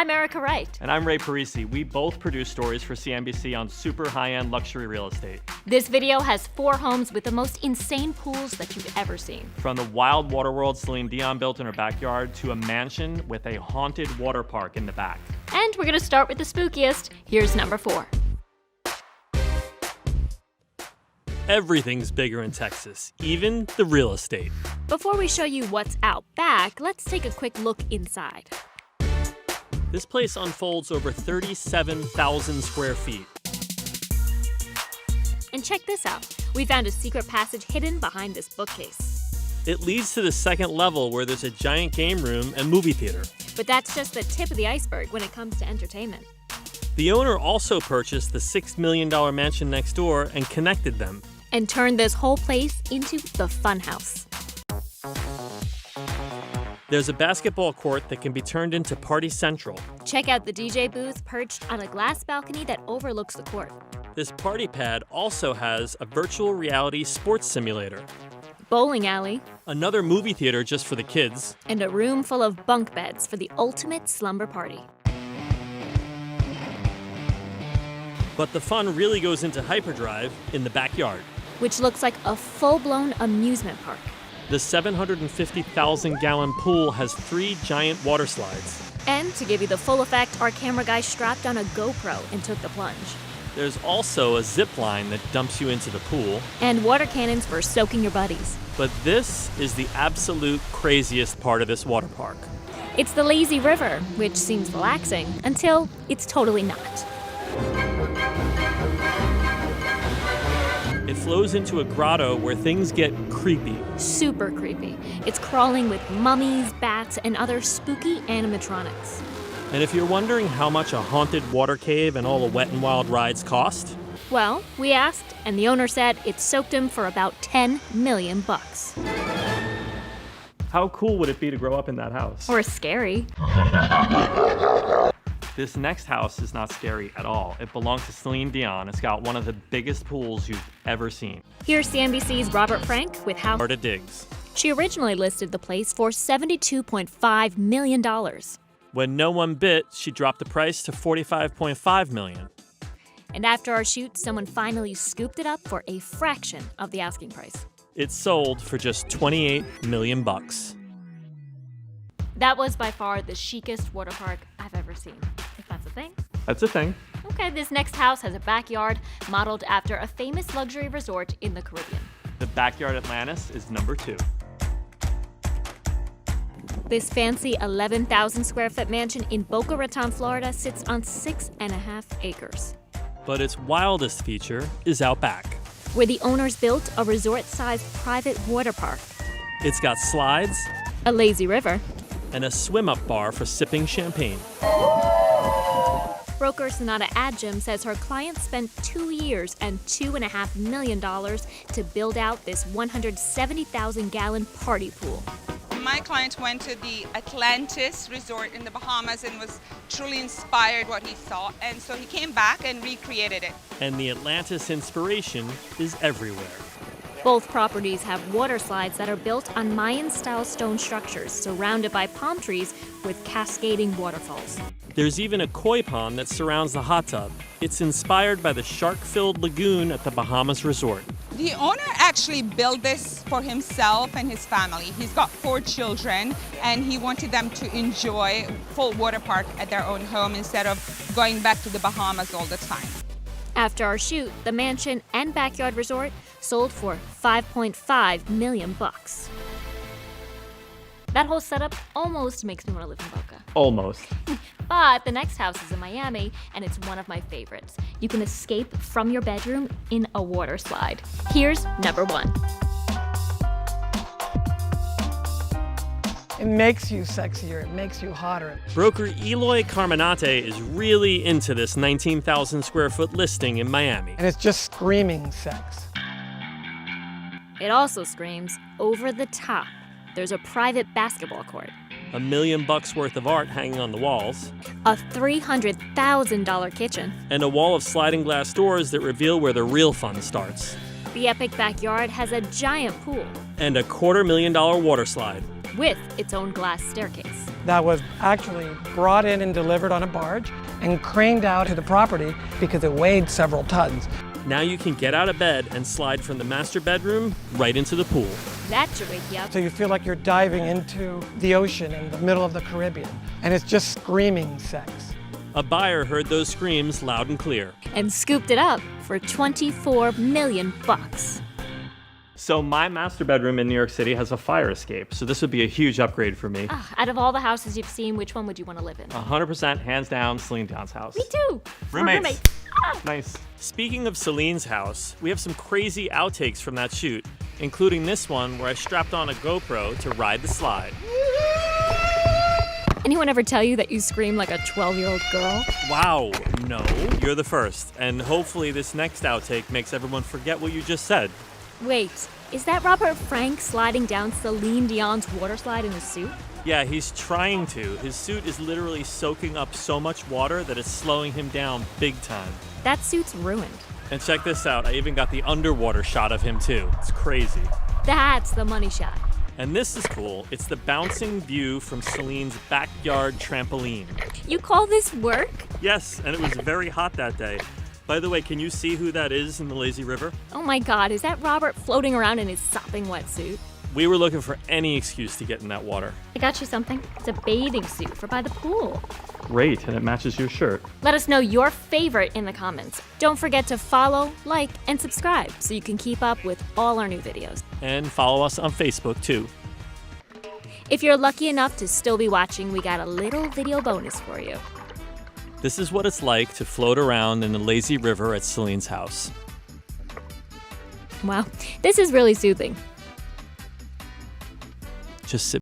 I'm Erica Wright. And I'm Ray Parisi. We both produce stories for CNBC on super high-end luxury real estate. This video has 4 homes with the most insane pools that you've ever seen. From the wild water world Celine Dion built in her backyard to a mansion with a haunted water park in the back. And we're going to start with the spookiest. Here's number 4. Everything's bigger in Texas, even the real estate. Before we show you what's out back, let's take a quick look inside. This place unfolds over 37,000 square feet. And check this out. We found a secret passage hidden behind this bookcase. It leads to the second level where there's a giant game room and movie theater. But that's just the tip of the iceberg when it comes to entertainment. The owner also purchased the $6 million mansion next door and connected them. And turned this whole place into the funhouse. There's a basketball court that can be turned into Party Central. Check out the DJ booth perched on a glass balcony that overlooks the court. This party pad also has a virtual reality sports simulator, Bowling alley, another movie theater just for the kids, and a room full of bunk beds for the ultimate slumber party. But the fun really goes into hyperdrive in the backyard. Which looks like a full-blown amusement park. The 750,000-gallon pool has 3 giant water slides. And to give you the full effect, our camera guy strapped on a GoPro and took the plunge. There's also a zip line that dumps you into the pool. And water cannons for soaking your buddies. But this is the absolute craziest part of this water park. It's the lazy river, which seems relaxing until it's totally not. It flows into a grotto where things get creepy. Super creepy. It's crawling with mummies, bats, and other spooky animatronics. And if you're wondering how much a haunted water cave and all the Wet n Wild rides cost, well, we asked, and the owner said it soaked him for about $10 million. How cool would it be to grow up in that house? Or scary. This next house is not scary at all. It belongs to Celine Dion. It's got one of the biggest pools you've ever seen. Here's CNBC's Robert Frank with how Florida digs. She originally listed the place for $72.5 million. When no one bid, she dropped the price to $45.5 million. And after our shoot, someone finally scooped it up for a fraction of the asking price. It sold for just $28 million. That was by far the chicest water park I've ever seen, if that's a thing. That's a thing. Okay, this next house has a backyard modeled after a famous luxury resort in the Caribbean. The Backyard Atlantis is number 2. This fancy 11,000 square foot mansion in Boca Raton, Florida sits on 6.5 acres. But its wildest feature is out back, where the owners built a resort-sized private water park. It's got slides, a lazy river, and a swim-up bar for sipping champagne. Broker Sonata Adjum says her client spent 2 years and $2.5 million to build out this 170,000-gallon party pool. My client went to the Atlantis resort in the Bahamas and was truly inspired what he saw, and so he came back and recreated it. And the Atlantis inspiration is everywhere. Both properties have water slides that are built on Mayan-style stone structures surrounded by palm trees with cascading waterfalls. There's even a koi pond that surrounds the hot tub. It's inspired by the shark-filled lagoon at the Bahamas resort. The owner actually built this for himself and his family. He's got 4 children, and he wanted them to enjoy full water park at their own home instead of going back to the Bahamas all the time. After our shoot, the mansion and backyard resort sold for $5.5 million. That whole setup almost makes me want to live in Boca. Almost. But the next house is in Miami, and it's one of my favorites. You can escape from your bedroom in a water slide. Here's number 1. It makes you sexier, it makes you hotter. Broker Eloy Carminate is really into this 19,000 square foot listing in Miami. And it's just screaming sex. It also screams over the top. There's a private basketball court, $1 million worth of art hanging on the walls, a $300,000 kitchen, and a wall of sliding glass doors that reveal where the real fun starts. The epic backyard has a giant pool and a $250,000 water slide. with its own glass staircase. That was actually brought in and delivered on a barge and craned out to the property because it weighed several tons. Now you can get out of bed and slide from the master bedroom right into the pool. That should wake you up. So you feel like you're diving into the ocean in the middle of the Caribbean. And it's just screaming sex. A buyer heard those screams loud and clear. And scooped it up for $24 million. So my master bedroom in New York City has a fire escape, so this would be a huge upgrade for me. Out of all the houses you've seen, which one would you want to live in? 100% hands down Celine Dion's house. Me too. Roommates. Nice. Speaking of Celine's house, we have some crazy outtakes from that shoot, including this one where I strapped on a GoPro to ride the slide. Anyone ever tell you that you scream like a 12-year-old girl? Wow, no, you're the first. And hopefully this next outtake makes everyone forget what you just said. Wait, is that Robert Frank sliding down Celine Dion's water slide in his suit? Yeah, he's trying to. His suit is literally soaking up so much water that it's slowing him down big time. That suit's ruined. And check this out, I even got the underwater shot of him too. It's crazy. That's the money shot. And this is cool. It's the bouncing view from Celine's backyard trampoline. You call this work? Yes, and it was very hot that day. By the way, can you see who that is in the lazy river? Oh my God, is that Robert floating around in his sopping wetsuit? We were looking for any excuse to get in that water. I got you something. It's a bathing suit for by the pool. Great, and it matches your shirt. Let us know your favorite in the comments. Don't forget to follow, like, and subscribe so you can keep up with all our new videos. And follow us on Facebook too. If you're lucky enough to still be watching, we got a little video bonus for you. This is what it's like to float around in the lazy river at Celine's house. Wow, this is really soothing. Just sit